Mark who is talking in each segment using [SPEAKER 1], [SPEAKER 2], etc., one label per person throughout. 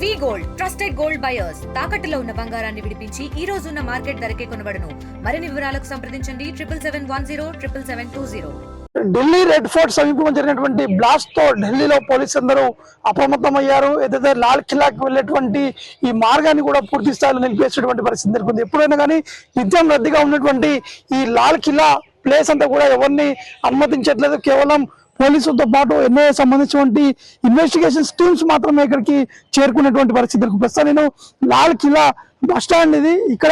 [SPEAKER 1] వి gold trusted gold buyers తాకట్టులో ఉన్న బంగారాన్ని విడిపించి ఈ రోజు ఉన్న మార్కెట్ ధరకే కొనబడును. మరిన్ని వివరాలకు సంప్రదించండి 77107720.
[SPEAKER 2] ఢిల్లీ రెడ్ ఫోర్ట్ సమీపంలో జరిగినటువంటి బ్లాస్ట్ తో ఢిల్లీలో పోలీసు అందరూ అప్రమత్తమయ్యారు. ఏదైతే లాల్ కిలాకి వెళ్ళేటువంటి ఈ మార్గాన్ని కూడా పూర్తి స్థాయిలో నిలిపేసేటువంటి పరిస్థితి నెలకొంది. ఎప్పుడైనా కానీ నిత్యం రద్దీగా ఉన్నటువంటి ఈ లాల్ కిలా ప్లేస్ అంతా కూడా ఎవరిని అనుమతించట్లేదు. కేవలం పోలీసులతో పాటు ఎన్ఐఏ సంబంధించినటువంటి ఇన్వెస్టిగేషన్ టీమ్స్ మాత్రమే ఇక్కడికి చేరుకునేటువంటి పరిస్థితి. ప్రస్తుతం నేను లాల్ కిలా బస్ స్టాండ్ ఇది. ఇక్కడ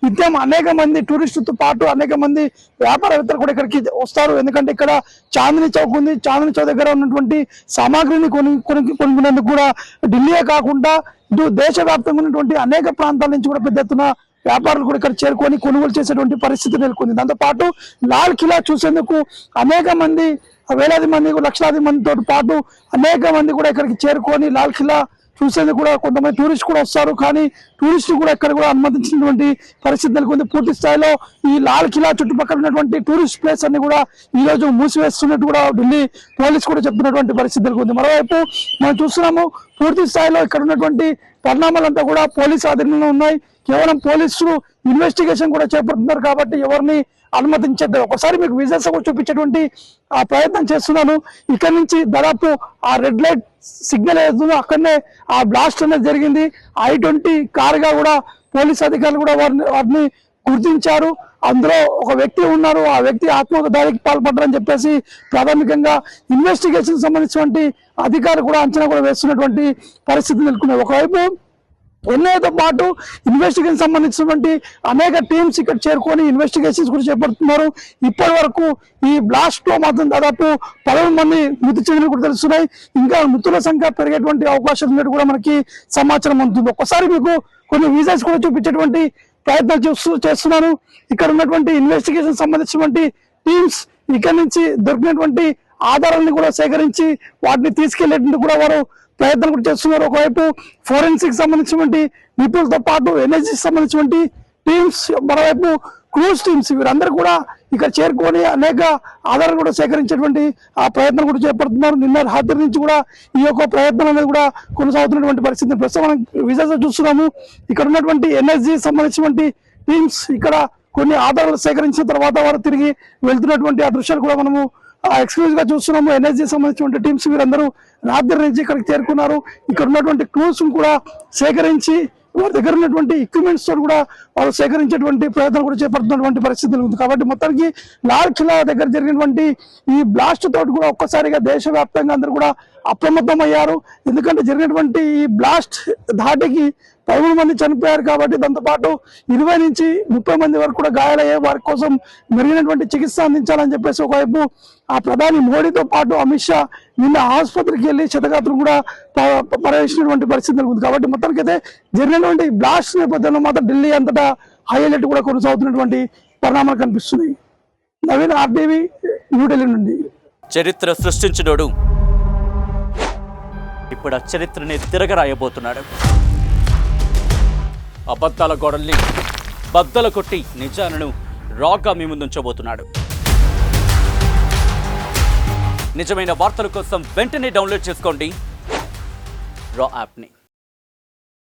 [SPEAKER 2] నిత్యం అనేక మంది టూరిస్టులతో పాటు అనేక మంది వ్యాపారవేత్తలు కూడా ఇక్కడికి వస్తారు. ఎందుకంటే ఇక్కడ చాందినీ చౌక్ ఉంది. చాందినీ చౌక్ దగ్గర ఉన్నటువంటి సామాగ్రిని కొనుక్కునేందుకు కూడా ఢిల్లీయే కాకుండా ఇటు దేశవ్యాప్తంగా ఉన్నటువంటి అనేక ప్రాంతాల నుంచి కూడా పెద్ద ఎత్తున వ్యాపారులు కూడా ఇక్కడ చేరుకొని కొనుగోలు చేసేటువంటి పరిస్థితి నెలకొంది. దాంతో పాటు లాల్ కిలా చూసేందుకు అనేక మంది, వేలాది మంది, లక్షలాది మందితో పాటు అనేక మంది కూడా ఇక్కడికి చేరుకొని లాల్ కిలా చూసేందుకు కూడా కొంతమంది టూరిస్ట్ కూడా వస్తారు. కానీ టూరిస్టు కూడా ఇక్కడ కూడా అనుమతించినటువంటి పరిస్థితి నెలకొంది. పూర్తి స్థాయిలో ఈ లాల్ కిలా చుట్టుపక్కల ఉన్నటువంటి టూరిస్ట్ ప్లేస్ అన్ని కూడా ఈ రోజు మూసివేస్తున్నట్టు కూడా ఢిల్లీ పోలీస్ కూడా చెప్తున్నటువంటి పరిస్థితి నెలకొంది. మరోవైపు మనం చూస్తున్నాము పూర్తి స్థాయిలో ఇక్కడ ఉన్నటువంటి పరిణామాలంతా కూడా పోలీసు ఆధీనంలో ఉన్నాయి. కేవలం పోలీసులు ఇన్వెస్టిగేషన్ కూడా చేపడుతున్నారు కాబట్టి ఎవరిని అనుమతించద్దు. ఒకసారి మీకు విజువల్స్ కూడా చూపించేటువంటి ఆ ప్రయత్నం చేస్తున్నాను. ఇక్కడ నుంచి దాదాపు ఆ రెడ్ లైట్ సిగ్నల్ ఏదో అక్కడనే ఆ బ్లాస్ట్ అనేది జరిగింది. I-20 కారుగా కూడా పోలీస్ అధికారులు కూడా వారిని గుర్తించారు. అందులో ఒక వ్యక్తి ఉన్నారు. ఆ వ్యక్తి ఆత్మహత్య దాడికి పాల్పడ్డారని చెప్పేసి ప్రాథమికంగా ఇన్వెస్టిగేషన్ సంబంధించినటువంటి అధికారులు కూడా అంచనా కూడా వేస్తున్నటువంటి పరిస్థితి నెలకొన్నాయి. ఒకవైపు ఎన్ఐఏతో పాటు ఇన్వెస్టిగేషన్ సంబంధించినటువంటి అనేక టీమ్స్ ఇక్కడ చేరుకొని ఇన్వెస్టిగేషన్స్ కూడా చేపడుతున్నారు. ఇప్పటి వరకు ఈ బ్లాస్ట్ లో మాత్రం దాదాపు 10 మంది మృతి చెందినట్టు కూడా తెలుస్తున్నాయి. ఇంకా మృతుల సంఖ్య పెరిగేటువంటి అవకాశం ఉన్నట్టు కూడా మనకి సమాచారం అందుతుంది. ఒక్కసారి మీకు కొన్ని విజువల్స్ కూడా చూపించేటువంటి ప్రయత్నాలు చేస్తున్నాను. ఇక్కడ ఉన్నటువంటి ఇన్వెస్టిగేషన్ సంబంధించినటువంటి టీమ్స్ ఇక్కడ నుంచి దొరికినటువంటి ఆధారాలను కూడా సేకరించి వాటిని తీసుకెళ్లేందుకు కూడా వారు ప్రయత్నం కూడా చేస్తున్నారు. ఒకవైపు ఫోరెన్సిక్ సంబంధించినటువంటి నిపుణులతో పాటు ఎనర్జీ సంబంధించినటువంటి టీమ్స్, మరోవైపు క్రూజ్ టీమ్స్, వీరందరూ కూడా ఇక్కడ చేరుకొని అనేక ఆధారాలు కూడా సేకరించేటువంటి ఆ ప్రయత్నం కూడా చేపడుతున్నారు. నిన్న రాత్రి నుంచి కూడా ఈ యొక్క ప్రయత్నం అనేది కూడా కొనసాగుతున్నటువంటి పరిస్థితి ప్రస్తుతం మనం విజువల్స్ చూస్తున్నాము. ఇక్కడ ఉన్నటువంటి ఎనర్జీ సంబంధించినటువంటి టీమ్స్ ఇక్కడ కొన్ని ఆధారాలు సేకరించిన తర్వాత వారు తిరిగి వెళ్తున్నటువంటి ఆ దృశ్యాలు కూడా మనము ఎక్స్క్లూజివ్ గా చూస్తున్నాము. ఎనర్జీ సంబంధించిన టీమ్స్ వీరందరూ రాత్రి నుంచి ఇక్కడికి చేరుకున్నారు. ఇక్కడ ఉన్నటువంటి క్లూస్ కూడా సేకరించి వారి దగ్గర ఉన్నటువంటి ఎక్విప్మెంట్స్ తో కూడా వారు సేకరించేటువంటి ప్రయత్నం కూడా చేపడుతున్నటువంటి పరిస్థితి ఉంది. కాబట్టి మొత్తానికి లాల్ కిలా దగ్గర జరిగినటువంటి ఈ బ్లాస్ట్ తోటి కూడా ఒక్కసారిగా దేశవ్యాప్తంగా అందరూ కూడా అప్రమత్తం అయ్యారు. ఎందుకంటే జరిగినటువంటి ఈ బ్లాస్ట్ ధాటికి 13 మంది చనిపోయారు. కాబట్టి దాంతోపాటు 20 నుంచి 30 మంది వరకు కూడా గాయాలయ్యే వారి కోసం మెరుగైనటువంటి చికిత్స అందించాలని చెప్పేసి ఒకవైపు ఆ ప్రధాని మోడీతో పాటు అమిత్ షా నిన్న ఆసుపత్రికి వెళ్ళి క్షతగాత్రులు కూడా పర్యవేక్షించినటువంటి పరిస్థితి ఉంది. కాబట్టి మొత్తానికి అయితే జరిగినటువంటి బ్లాస్ట్ నేపథ్యంలో మాత్రం ఢిల్లీ అంతటా హై అలర్ట్ కూడా కొనసాగుతున్నటువంటి పరిణామాలు కనిపిస్తున్నాయి. నవీన్, RTV, న్యూఢిల్లీ నుండి.
[SPEAKER 3] చరిత్ర సృష్టించినోడు ఇప్పుడు ఆ చరిత్రని తిరగరాయబోతున్నాడు. అబద్ధాల గోడల్ని బద్దలు కొట్టి నిజాలను రాగా మీ ముందుంచబోతున్నాడు. నిజమైన వార్తల కోసం వెంటనే డౌన్లోడ్ చేసుకోండి రా యాప్ని.